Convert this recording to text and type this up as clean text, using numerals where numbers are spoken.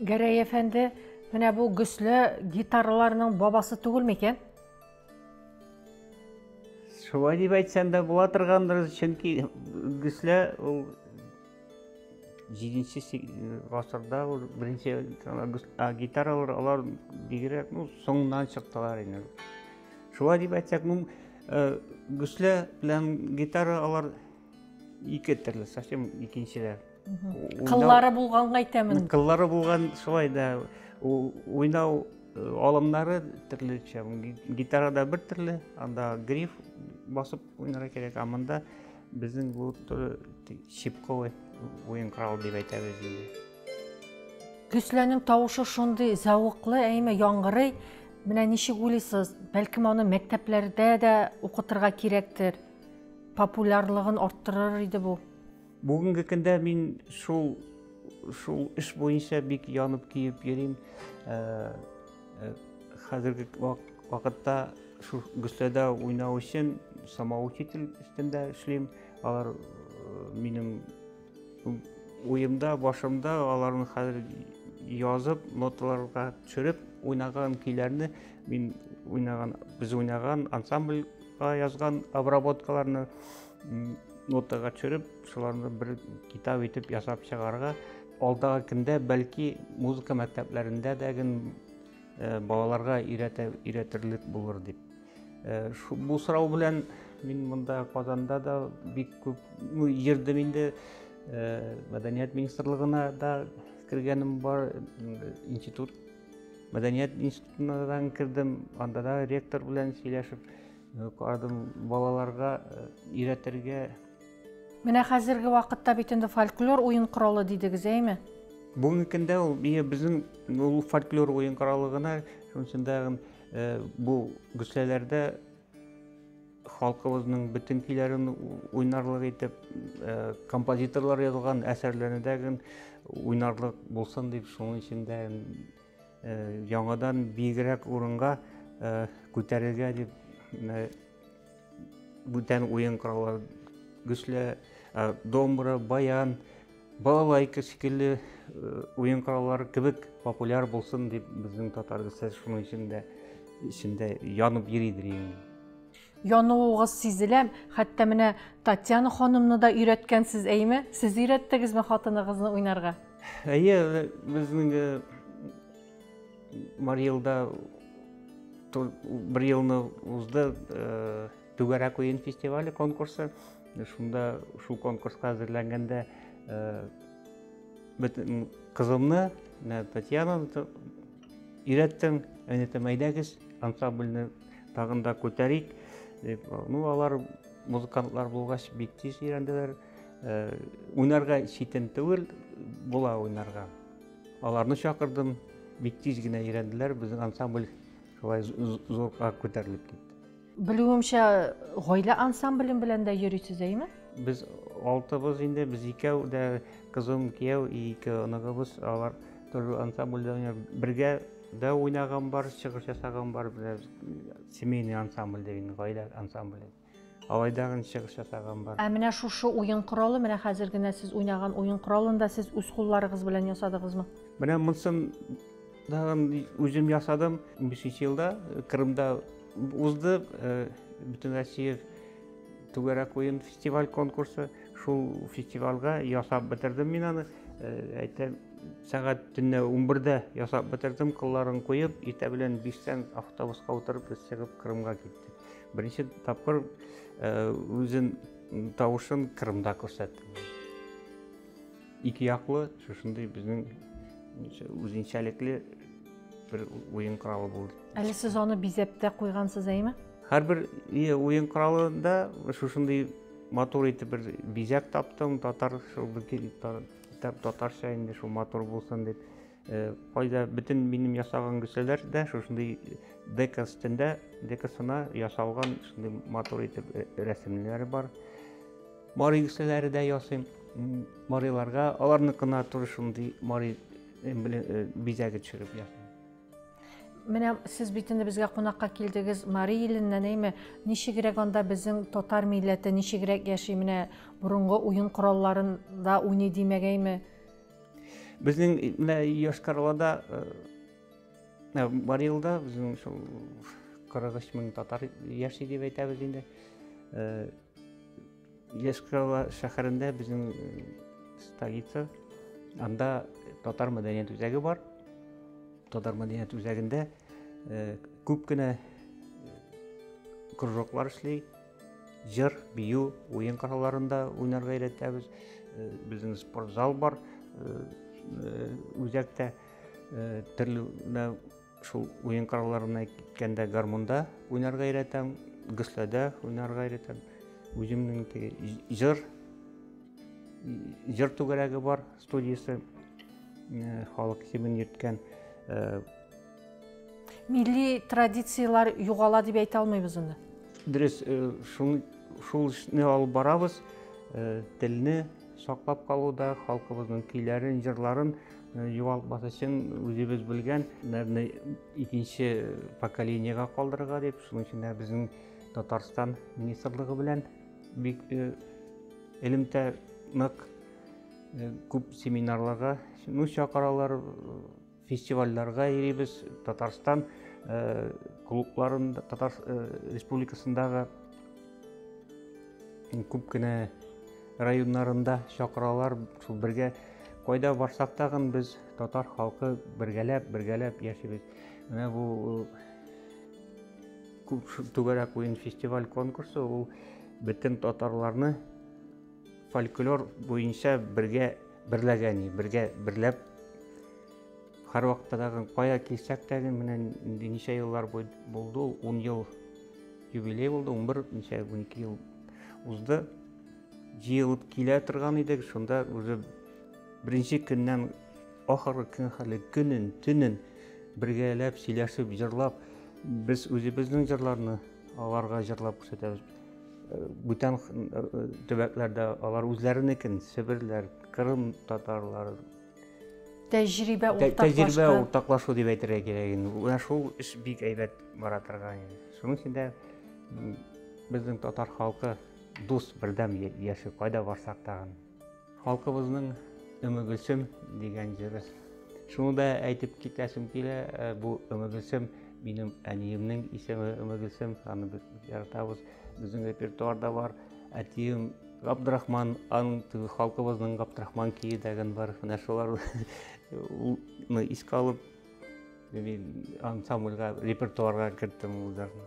Гәрәй әфәнде, менә бу гөсле гитараларның бабасы түгел микән? Шулай дип әйтсәң дә була торгандыр, чөнки гөсле ул 7-нче гасырда беренче гитаралар алар бигрәк соңыннан чыктылар инде. Шулай дип әйтсәк, гөсле белән гитара алар ике төрле, совсем икенчеләр. Кыллары булганга әйтәмен. Кыллары булган шулай да уйнау алымнары төрлечә. Гитарада бер төрле, анда гриф басып уйнарга кирәк, монда безнең бу щипковый уен коралы дип әйтәбез инде. Гөсләнең тавышы шундый зәвыклы, әйме яңгырый. Менә ничек уйлыйсыз? Бәлкем аны мәктәпләрдә дә укытырга кирәктер. Популярлыгын арттырыр иде бу. Бүгенге көндә мин шул эш буенча бик янып киеп йөрим. Хәзерге вакытта шул гөсләдә уйнау өчен самоучитель өстендә эшлим. Алар минем уемда, башымда аларны хәзер язып, ноталарга төшереп уйнаган көйләрне без уйнаган ансамбльга язган обработкаларны нотага төшереп, шуларны бер китап итеп ясап чыгарга, алдагы көндә бәлки музыка мәктәпләрендә дә балаларга өйрәтерлек булыр дип. Бу сорау белән мин монда Казанда да бик күп йөрдем инде. Мәдәният министрлыгына да кергәнем бар, институт. Мәдәният институтына кирдем, анда да ректор белән сөйләшеп, кардым балаларга өйрәтергә. Менә хәзерге вакытта бит инде фольклор уен коралы дидегез, әйме? Бүгенге көндә ул безнең фольклор уен коралы гына, шунда бу гөсләләрдә халкыбызның бөтен көйләрен уйнарлык итеп, композиторлар язган әсәрләрендә уйнарлык булсын дип, шуның өчен дә яңадан бигрәк урынга күтәрергә дип бүтән уен кораллар, гөслә, домбра, баян, балалайка шикелле уен кораллары кебек популяр булсын дип, безнең татар гөсләсе шуның өчен дә ичендә янып йөридер инде. Януыгыз сизеләм, хәтта менә Татьяна ханымны да өйрәткәнсез, әйме? Сез өйрәттегезме хатыныгызны уйнарга? Әйе, безнең Марилда бер елны узды Түгәрәк уен фестивале конкурсы. Шунда шул конкурска әзерләнгәндә кызымны, Татьяна өйрәттем, әйтәм, әйдәгез, ансамбльне тагын да күтәрик. Алар музыкантлар булгач бик тиз өйрәнделәр. Уйнарга читен түгел, була уйнарга. Аларны чакырдым, бик тиз генә өйрәнделәр, безнең ансамбль шулай зурга күтәрелеп китте. Белүемчә, гаилә ансамблен белән дә йөрисез, әйме? Без 6 инде, без икәү дә, кызым, кияү, ике оныгыбыз, алар төрле ансамбльдә бергә дә уйнаган бар, чыгыш ясаган бар, семейный ансамбль дигән, гаилә ансамбле. Алайдагы чыгыш ясаган бар. Менә шушы уен коралы, менә хәзер генә сез уйнаган уен коралында сез үз кулларыгыз белән ясадыгызмы? Менә монысын дагы үзем ясадым, 15 елда Кырымда узды, бөтен Россия Түгәрәк уен фестиваль конкурсы. Шул фестивальгә ясап бетердем мин аны. Әйтәм, сәгать төнне 11дә ясап бетердем, кылларын куеп, иртә белән 5тән автобуска утырып чыгып Кырымга киттек. Беренче тапкыр үзен тавышын Кырымда күрсәттем. Ике яклы, шушындый безнең үзенчәлекле бер уен коралы булды. Әле сез аны бизәп тә куйгансыз, әйме? Һәрбер уен коралында шушындый матур итеп бер бизәк таптым, татарча инде шул матур булсын дип. Кайда бөтен минем ясаган гөсләләр дә шушындый декасына ясалган шундый матур итеп рәсемләре бар. Мари гөсләләре дә ясыйм. Мариларга аларныкына туры шундый мари бизәге төшереп ясыйм. Менә сез бит инде безгә кунакка килдегез, Мари иленнән, әйме? Ничегрәк анда безнең татар милләте ничегрәк яши, менә борынгы уен коралларында уйный димәгәйме? Біздің мына Йошкар-Олада бар елда біздің 43 мың татар яши деп айтабыз енді. Йошкар-Ола шәһәрендә біздің столица, анда татар мәдәният үзәге бар. Татар мәдәният үзәгендә күп кенә кружоклар эшли, җыр, бию, уен караларында уйнарга өйрәтәбез. Безнең спорт зал бар, үзәктә төрле шул уен караларына киткәндә гармонда уйнарга өйрәтәм, гөсләдә уйнарга өйрәтәм. Үземнең җыр түгәрәге бар, студиясе, халык исемен йөрткән. Milli традициялар югала дип әйтә алмыйбыз инде. Дөрес, шул эшне алып барабыз, телне саклап калуда, халкыбызның көйләрен, җырларын югалтмас өчен үзебез белгән, икенче поколениягә калдырырга дип, шуның өчен дә безнең Татарстан министрлыгы белән бик элемтә нык күп семинарларга, чакыралар, фестивальләргә йөрибез. Татарстан клубларында, Татар Республикасындагы күп кенә районнарында чакыралар. Шул бергә кайда барсак тагын без татар халкы бергәләп яшибез. Менә бу күп түгәрәк уен фестиваль конкурсы, ул бөтен татарларны фольклор буенча берләп һәр вакытта да кая килсәк тә, менә ничә еллар булды, 10 ел юбилей булды, 11 ел узды. Җыелып килә торган идек, шунда уже беренче көннән ахыргы көн хәле көнен, төнен бергәләп сөйләшеп, җырлап, без үзебезнең җырларны аларга җырлап күрсәтәбез. Бүтән төбәкләрдә алар үзләренекен, Себерләр, Кырым татарлары Тәҗрибә уртаклашу дип әйтергә кирәк. Менә шул эш бик әйбәт бара торган. Шуның өчен дә безнең татар халкы дус, бердәм яши, кайда барсак тагын. Халкыбызның Өмә Гөлсем дигән җыры. Шуны да әйтеп китәсем килә. Бу Өмә Гөлсем минем әниемнең исеме Өмә Гөлсем, аны без яратабыз. Безнең репертуарда бар. Әтием Габдрахман, аның халкыбызның Габдрахман кие дигән бар. Менә шуларны искә алып, ансамбльгә, репертуарга керттем улларны.